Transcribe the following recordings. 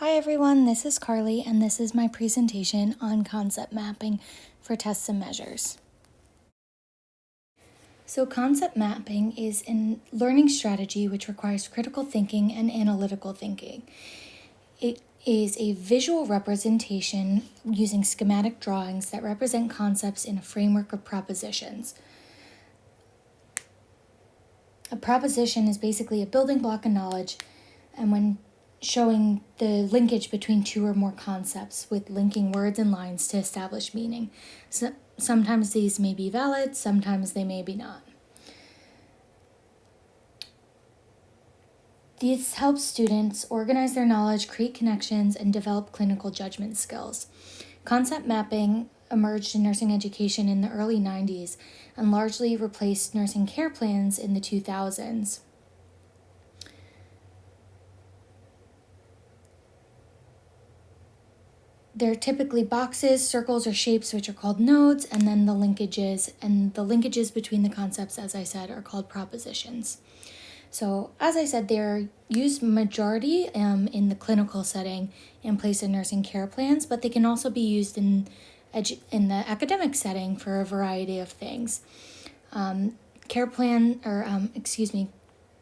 Hi everyone, this is Carly and this is my presentation on concept mapping for tests and measures. So concept mapping is a learning strategy which requires critical thinking and analytical thinking. It is a visual representation using schematic drawings that represent concepts in a framework of propositions. A proposition is basically a building block of knowledge, and when showing the linkage between two or more concepts with linking words and lines to establish meaning. So sometimes these may be valid, sometimes they may be not. These help students organize their knowledge, create connections, and develop clinical judgment skills. Concept mapping emerged in nursing education in the early 90s and largely replaced nursing care plans in the 2000s. They're typically boxes, circles, or shapes which are called nodes, and then the linkages between the concepts, as I said, are called propositions. So, as I said, they're used majority in the clinical setting in place of nursing care plans, but they can also be used in the academic setting for a variety of things.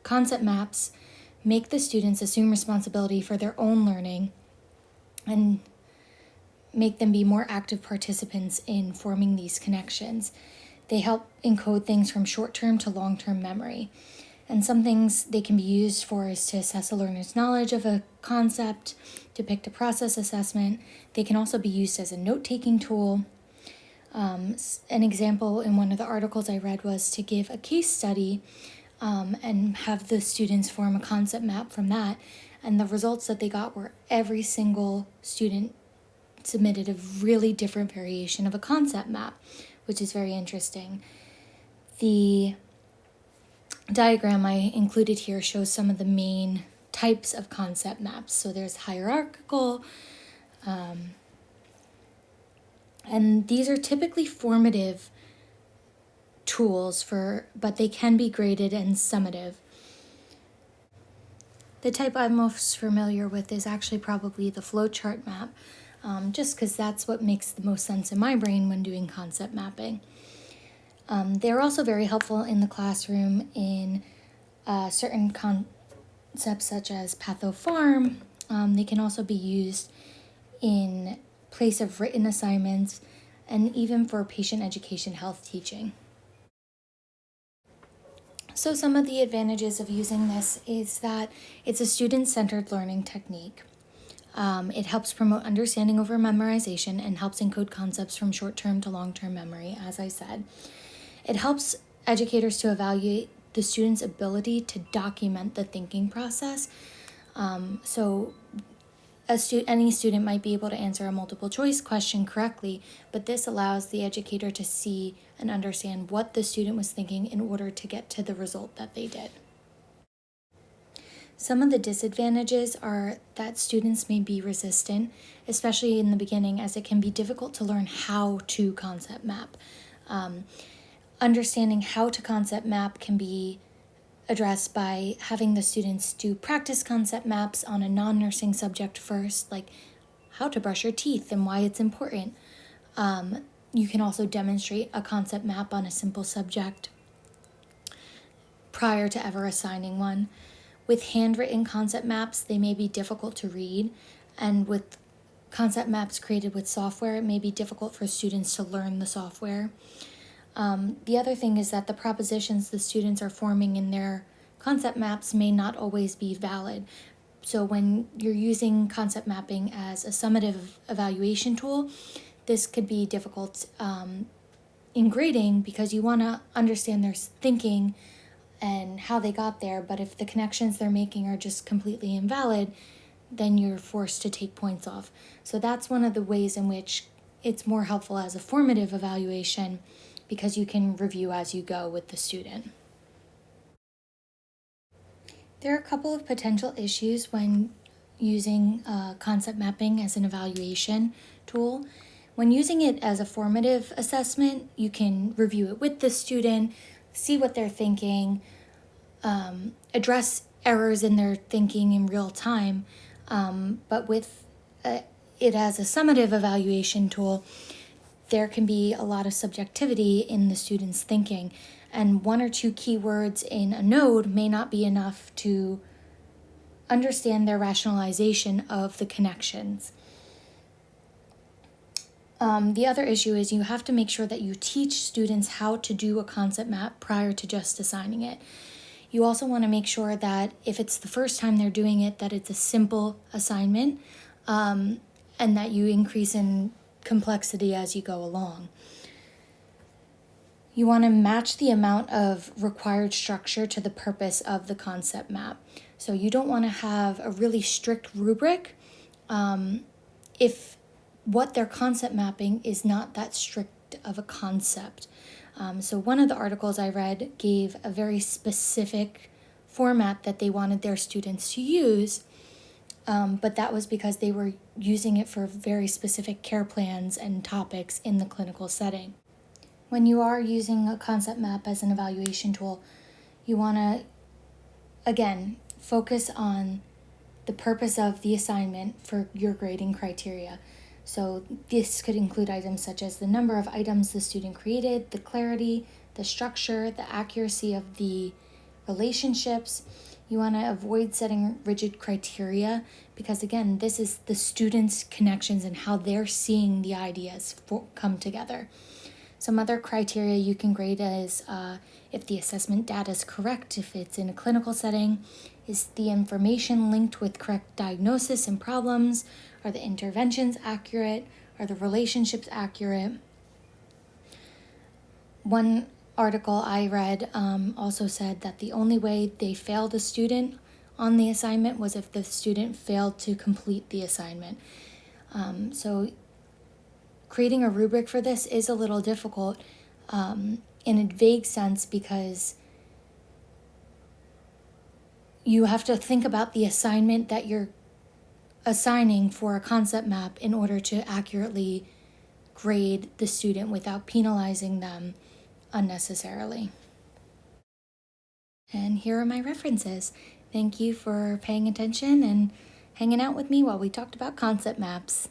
Concept maps make the students assume responsibility for their own learning and make them be more active participants in forming these connections. They help encode things from short-term to long-term memory. And some things they can be used for is to assess a learner's knowledge of a concept, depict a process assessment. They can also be used as a note-taking tool. An example in one of the articles I read was to give a case study and have the students form a concept map from that. And the results that they got were every single student submitted a really different variation of a concept map, which is very interesting. The diagram I included here shows some of the main types of concept maps. So there's hierarchical, and these are typically formative tools but they can be graded and summative. The type I'm most familiar with is actually probably the flowchart map, just because that's what makes the most sense in my brain when doing concept mapping. They're also very helpful in the classroom in certain concepts such as patho-pharm. They can also be used in place of written assignments and even for patient education health teaching. So some of the advantages of using this is that it's a student-centered learning technique. It helps promote understanding over memorization and helps encode concepts from short-term to long-term memory, as I said. It helps educators to evaluate the student's ability to document the thinking process. So any student might be able to answer a multiple choice question correctly, but this allows the educator to see and understand what the student was thinking in order to get to the result that they did. Some of the disadvantages are that students may be resistant, especially in the beginning, as it can be difficult to learn how to concept map. Understanding how to concept map can be addressed by having the students do practice concept maps on a non-nursing subject first, like how to brush your teeth and why it's important. You can also demonstrate a concept map on a simple subject prior to ever assigning one. With handwritten concept maps, they may be difficult to read, and with concept maps created with software, it may be difficult for students to learn the software. The other thing is that the propositions the students are forming in their concept maps may not always be valid. So when you're using concept mapping as a summative evaluation tool, this could be difficult in grading because you want to understand their thinking and how they got there, but if the connections they're making are just completely invalid, then you're forced to take points off. So that's one of the ways in which it's more helpful as a formative evaluation because you can review as you go with the student. There are a couple of potential issues when using concept mapping as an evaluation tool. When using it as a formative assessment, you can review it with the student, see what they're thinking, address errors in their thinking in real time, But with it as a summative evaluation tool, there can be a lot of subjectivity in the student's thinking, and one or two keywords in a node may not be enough to understand their rationalization of the connections. The other issue is you have to make sure that you teach students how to do a concept map prior to just assigning it. You also want to make sure that if it's the first time they're doing it, that it's a simple assignment, and that you increase in complexity as you go along. You want to match the amount of required structure to the purpose of the concept map. So you don't want to have a really strict rubric if what they're concept mapping is not that strict of a concept. So one of the articles I read gave a very specific format that they wanted their students to use, but that was because they were using it for very specific care plans and topics in the clinical setting. When you are using a concept map as an evaluation tool, you want to, again, focus on the purpose of the assignment for your grading criteria. So this could include items such as the number of items the student created, the clarity, the structure, the accuracy of the relationships. You want to avoid setting rigid criteria because, again, this is the students' connections and how they're seeing the ideas come together. Some other criteria you can grade is if the assessment data is correct, if it's in a clinical setting, is the information linked with correct diagnosis and problems, are the interventions accurate, are the relationships accurate. One article I read also said that the only way they failed a student on the assignment was if the student failed to complete the assignment. So creating a rubric for this is a little difficult in a vague sense because you have to think about the assignment that you're assigning for a concept map in order to accurately grade the student without penalizing them unnecessarily. And here are my references. Thank you for paying attention and hanging out with me while we talked about concept maps.